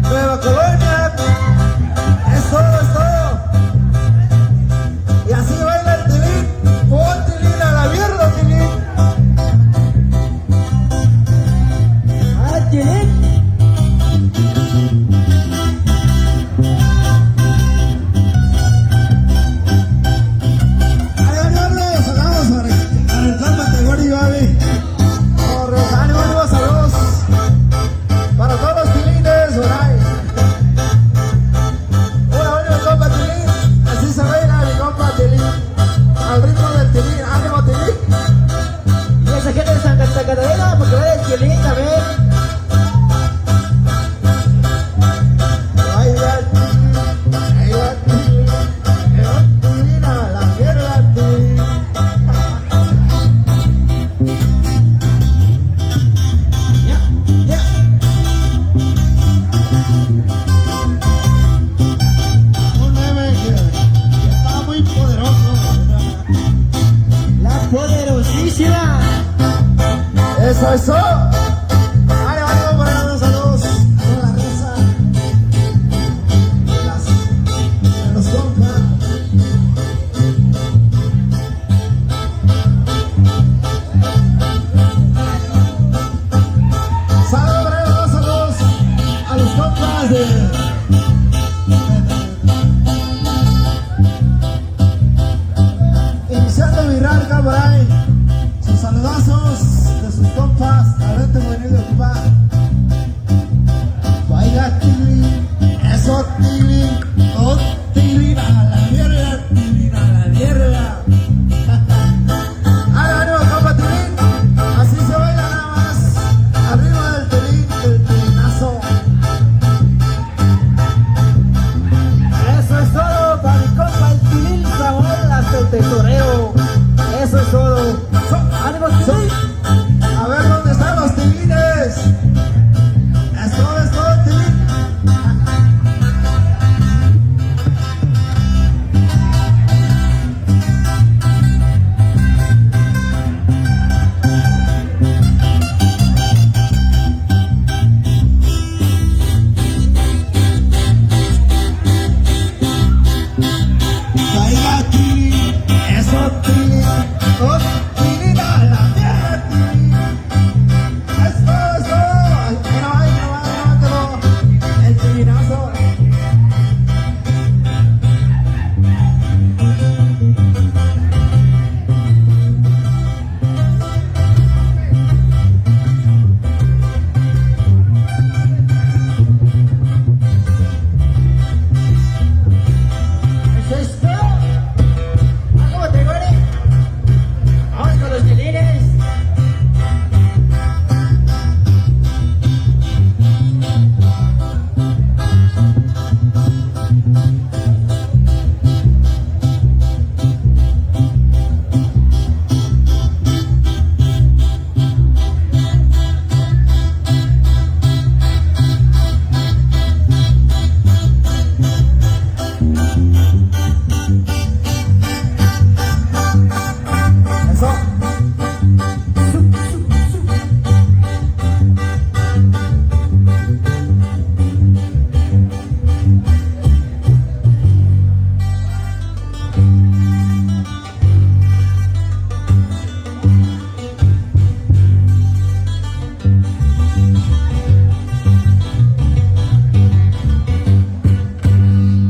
Nueva Colonia. Es todo, es todo. Y así baila el tilín. Oh, tilín, a la mierda, tilín. ¡Ah, tilín! Al ritmo del tilín, ánimo tilín. Y esa gente de Santa Catarina, porque va el tilín también. Ahí va el tilín, ahí va el tilín, a la mierda tilín. Un meme que está muy poderoso. ¡Poderosísima! Eso, eso. Vale, vamos por ahí, unos saludos a toda la raza. De los compas. Saludos, saludos a los compas de